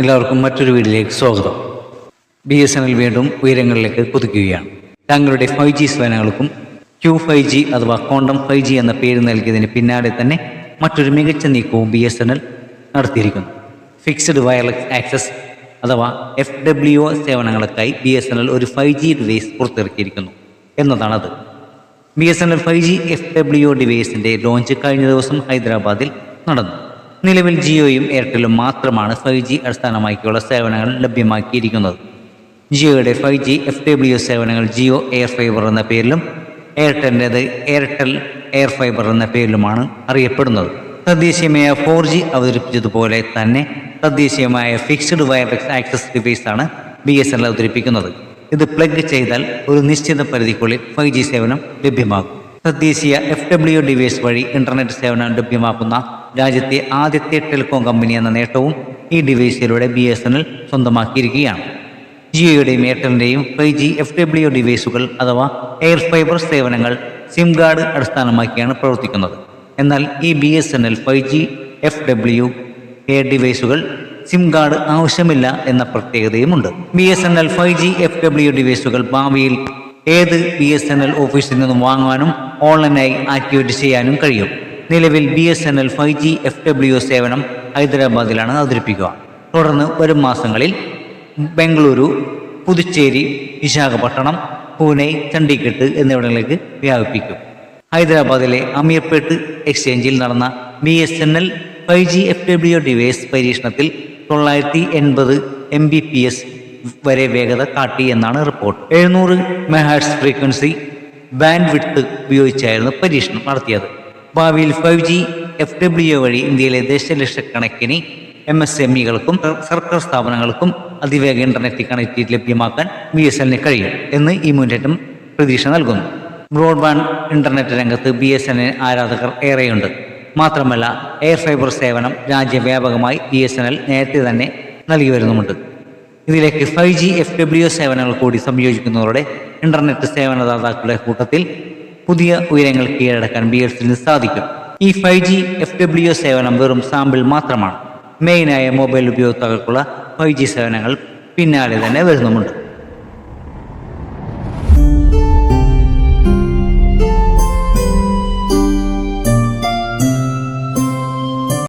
എല്ലാവർക്കും മറ്റൊരു വീഡിയോയിലേക്ക് സ്വാഗതം. BSNL വീണ്ടും ഉയരങ്ങളിലേക്ക് കുതിക്കുകയാണ്. തങ്ങളുടെ 5G സേവനങ്ങൾക്കും Q5G അഥവാ ക്വാണ്ടം 5G എന്ന പേര് നൽകിയതിന് പിന്നാലെ തന്നെ മറ്റൊരു മികച്ച നീക്കവും BSNL നടത്തിയിരിക്കുന്നു. ഫിക്സ്ഡ് വയർലെസ് ആക്സസ് അഥവാ FWA സേവനങ്ങൾക്കായി BSNL ഒരു 5G ഡിവൈസ് പുറത്തിറക്കിയിരിക്കുന്നു എന്നതാണത്. BSNL 5G FWA ഡിവൈസിൻ്റെ ലോഞ്ച് കഴിഞ്ഞ ദിവസം ഹൈദരാബാദിൽ നടന്നു. നിലവിൽ ജിയോയും എയർടെലും മാത്രമാണ് 5G അടിസ്ഥാനമാക്കിയുള്ള സേവനങ്ങൾ ലഭ്യമാക്കിയിരിക്കുന്നത്. ജിയോയുടെ 5G FWA സേവനങ്ങൾ ജിയോ എയർ ഫൈബർ എന്ന പേരിലും എയർടെലിൻ്റേത് എയർടെൽ എയർ ഫൈബർ എന്ന പേരിലുമാണ് അറിയപ്പെടുന്നത്. തദ്ദേശീയമായ 4G അവതരിപ്പിച്ചതുപോലെ തന്നെ തദ്ദേശീയമായ ഫിക്സ്ഡ് വയർലെസ് ആക്സസ് ഡിവൈസാണ് BSNL അവതരിപ്പിക്കുന്നത്. ഇത് പ്ലഗ് ചെയ്താൽ ഒരു നിശ്ചിത പരിധിക്കുള്ളിൽ 5G സേവനം ലഭ്യമാകും. തദ്ദേശീയ FWA ഡിവൈസ് വഴി ഇന്റർനെറ്റ് സേവനം ലഭ്യമാക്കുന്ന രാജ്യത്തെ ആദ്യത്തെ ടെലികോം കമ്പനി എന്ന നേട്ടവും ഈ ഡിവൈസിലൂടെ BSNL സ്വന്തമാക്കിയിരിക്കുകയാണ്. ജിയോയുടെയും എയർടെലിൻ്റെയും 5G FWA ഡിവൈസുകൾ അഥവാ എയർ ഫൈബർ സേവനങ്ങൾ സിം കാർഡ് അടിസ്ഥാനമാക്കിയാണ് പ്രവർത്തിക്കുന്നത്. എന്നാൽ ഈ BSNL 5G FWA ഡിവൈസുകൾ സിം കാർഡ് ആവശ്യമില്ല എന്ന പ്രത്യേകതയുമുണ്ട്. BSNL 5G FWA ഡിവൈസുകൾ ഭാവിയിൽ ഏത് BSNL ഓഫീസിൽ നിന്നും വാങ്ങാനും ഓൺലൈനായി ആക്ടിവേറ്റ് ചെയ്യാനും കഴിയും. നിലവിൽ BSNL 5G FWA സേവനം ഹൈദരാബാദിലാണ് അവതരിപ്പിക്കുക. തുടർന്ന് വരും മാസങ്ങളിൽ ബംഗളൂരു, പുതുച്ചേരി, വിശാഖപട്ടണം, പൂനെ, ചണ്ഡീഗഡ് എന്നിവിടങ്ങളിലേക്ക് വ്യാപിപ്പിക്കും. ഹൈദരാബാദിലെ അമീർപേട്ട് എക്സ്ചേഞ്ചിൽ നടന്ന BSNL 5G FWA ഡിവൈസ് പരീക്ഷണത്തിൽ 980 Mbps വരെ വേഗത കാട്ടി എന്നാണ് report. 700 MHz frequency band width ഉപയോഗിച്ചായിരുന്നു പരീക്ഷണം നടത്തിയത്. ഭാവിയിൽ 5G FWA വഴി ഇന്ത്യയിലെ ദശലക്ഷക്കണക്കിന് MSMEകൾക്കും സർക്കാർ സ്ഥാപനങ്ങൾക്കും അതിവേഗ ഇന്റർനെറ്റ് കണക്ടിവിറ്റി ലഭ്യമാക്കാൻ BSNL കഴിയും എന്ന് ഈ മുന്നേറ്റം പ്രതീക്ഷ നൽകുന്നു. ബ്രോഡ്ബാൻഡ് ഇന്റർനെറ്റ് രംഗത്ത് BSNL ആരാധകർ ഏറെയുണ്ട്. മാത്രമല്ല എയർ ഫൈബർ സേവനം രാജ്യവ്യാപകമായി BSNL നേരത്തെ തന്നെ നൽകി വരുന്നുമുണ്ട്. ഇതിലേക്ക് 5G FWA സേവനങ്ങൾ കൂടി സംയോജിക്കുന്നതോടെ ഇന്റർനെറ്റ് സേവനദാതാക്കളുടെ കൂട്ടത്തിൽ പുതിയ ഉയരങ്ങൾ കീഴടക്കാൻ BSNL സാധിക്കും. ഈ 5G FWA സേവനം വെറും സാമ്പിൾ മാത്രമാണ്. മെയിനായ മൊബൈൽ ഉപയോക്താക്കൾക്കുള്ള 5G സേവനങ്ങൾ പിന്നാലെ തന്നെ വരുന്നുമുണ്ട്.